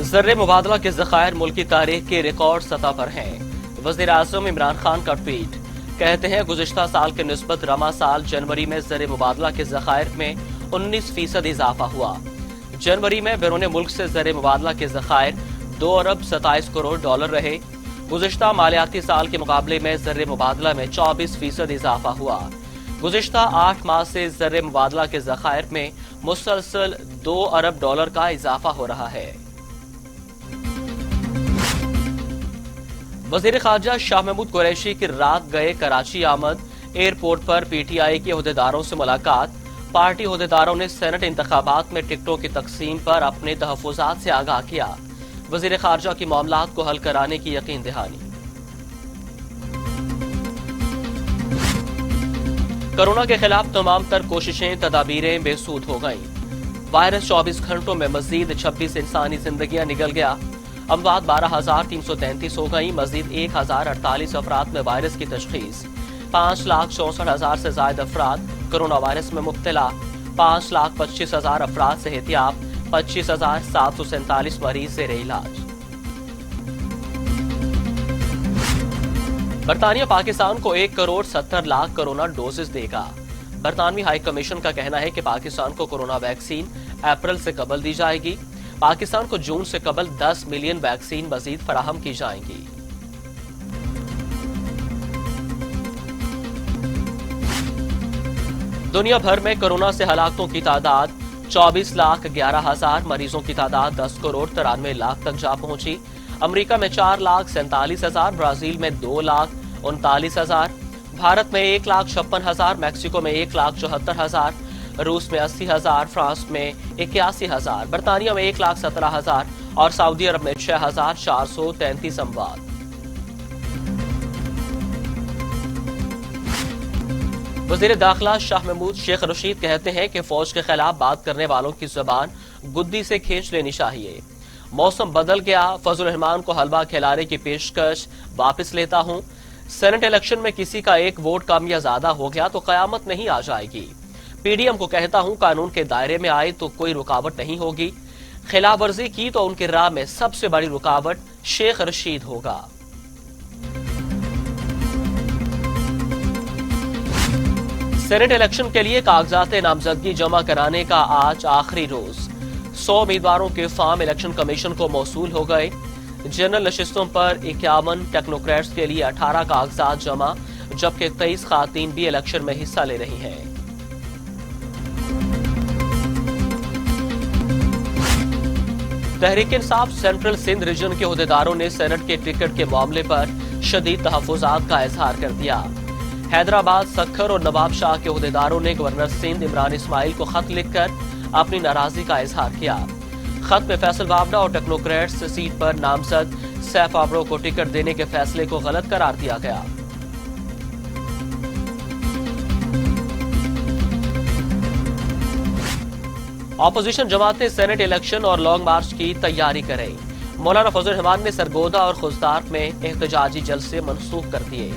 ज़र मुबादला के ज़खायर मुल्क की तारीख के रिकॉर्ड सतह पर हैं। वज़ीर आज़म इमरान खान का ट्वीट, कहते हैं गुज़िश्ता साल के निस्बत रमा साल जनवरी में ज़र मुबादला के ज़खायर में 19% इजाफा हुआ। जनवरी में बैरून मुल्क से ज़र मुबादला के ज़खायर 2 अरब 27 करोड़ डॉलर रहे। गुज़िश्ता मालियाती साल के मुकाबले में ज़र मुबादला में 24% इजाफा हुआ। गुज़िश्ता 8 माह से ज़र मुबादला के ज़खायर में मुसलसल 2 अरब डॉलर का इजाफा हो रहा है। वज़ीर ख़ारजा शाह महमूद कुरैशी की रात गए कराची आमद। एयरपोर्ट पर पीटीआई के अहदेदारों से मुलाकात। पार्टी अहदेदारों ने सेनेट इंतखाबात में टिकटों की तकसीम पर अपने तहफ़्फ़ुज़ात से आगाह किया। वज़ीर ख़ारजा की मामलात को हल कराने की यकीन दहानी। कोरोना के खिलाफ तमाम तर कोशिशें तदाबीरें बेसूद हो गईं। वायरस 24 घंटों में मजीद 26 इंसानी जिंदगियां निगल गया। अमवात 12,333 हो गई। मजीद 1,048 अफराद में वायरस की तशखीस। 5,64,000 से ज्यादा अफराद कोरोना वायरस में मुब्तला। 5,25,000 अफराद से एहतियात। 25,747 मरीज ज़ेर इलाज। बरतानिया पाकिस्तान को 1 करोड़ 70 लाख कोरोना डोजेस देगा। बरतानवी हाई कमीशन का कहना है कि पाकिस्तान को कोरोना वैक्सीन अप्रैल से कबल दी जाएगी। पाकिस्तान को जून से कबल 10 मिलियन वैक्सीन मजीद फराहम की जाएंगी। दुनिया भर में कोरोना से हलाकतों की तादाद 24,11,000, मरीजों की तादाद 10 करोड़ 93 लाख तक जा पहुंची। अमेरिका में 4,47,000, ब्राजील में 2,39,000, भारत में 1,56,000, मैक्सिको में 1,74,000, रूस में 80,000, फ्रांस में 81,000, बरतानिया में 1,17,000 और सऊदी अरब में 6,433 अमवात। वज़ीर दाखिला शाह महमूद शेख रशीद कहते हैं कि फौज के खिलाफ बात करने वालों की जुबान गुद्दी से खींच लेनी चाहिए। मौसम बदल गया, फजल रहमान को हलवा खिलाने की पेशकश वापस लेता हूं। सेनेट इलेक्शन में किसी का 1 वोट कम या ज्यादा हो गया तो कयामत नहीं आ जाएगी। पीडीएम को कहता हूं कानून के दायरे में आए तो कोई रुकावट नहीं होगी। खिलाफ वर्जी की तो उनके राह में सबसे बड़ी रुकावट शेख रशीद होगा। सेनेट इलेक्शन के लिए कागजात नामजदगी जमा कराने का आज आखिरी रोज। 100 उम्मीदवारों के फॉर्म इलेक्शन कमीशन को मौसूल हो गए। जनरल नशिस्तों पर 51 टेक्नोक्रेट्स के लिए 18 कागजात जमा, जबकि 23 खातून भी इलेक्शन में हिस्सा ले रही हैं। तहरीक इंसाफ सेंट्रल सिंध रीजन के अहदेदारों ने सेनेट के टिकट के मामले पर शदीद तहफ़्फ़ुज़ात का इजहार कर दिया। हैदराबाद, सखर और नवाब शाह के अहदेदारों ने गवर्नर सिंध इमरान इस्माइल को खत लिखकर अपनी नाराजगी का इजहार किया। खत में फैसल वावड़ा और टेक्नोक्रेट्स सीट पर नामजद सैफ आबरो को टिकट देने के फैसले को गलत करार दिया गया। अपोजिशन जमातें सेनेट इलेक्शन और लॉन्ग मार्च की तैयारी करें। मौलाना फजल रहमान ने सरगोदा और खुजदार में एहतजाजी जलसे मनसूख कर दिए।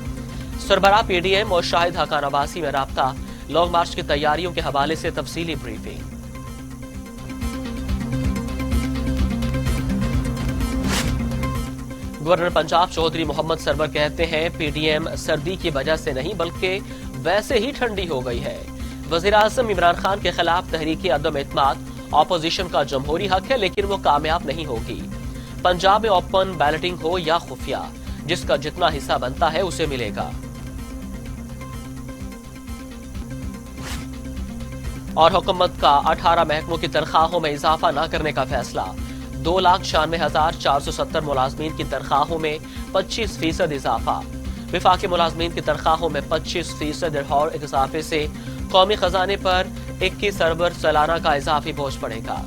सरबराह पीडीएम और शाहिद हकान अब्बासी में राब्ता। लॉन्ग मार्च की तैयारियों के हवाले से तफसीली ब्रीफिंग। गवर्नर पंजाब चौधरी मोहम्मद सरवर कहते हैं पीडीएम सर्दी की वजह से नहीं बल्कि वैसे ही ठंडी हो गई है। वज़ीर आज़म इमरान खान के खिलाफ तहरीक अदम एतमाद ऑपोजिशन का जमहूरी हक है, लेकिन वो कामयाब नहीं होगी। पंजाब में ओपन बैलेटिंग हो या खुफिया, जिसका जितना हिस्सा बनता है उसे मिलेगा। और हुकूमत का 18 महकमों की तनख्वाहों में इजाफा न करने का फैसला। 2,96,470 मुलाजमीन की तनख्वाहों में 25% इजाफा। विफाकी मुलाजमीन की तनख्वाहों में 25% और इजाफे से कौमी खजाने पर 21 अरब सालाना का इजाफी बोझ पड़ेगा।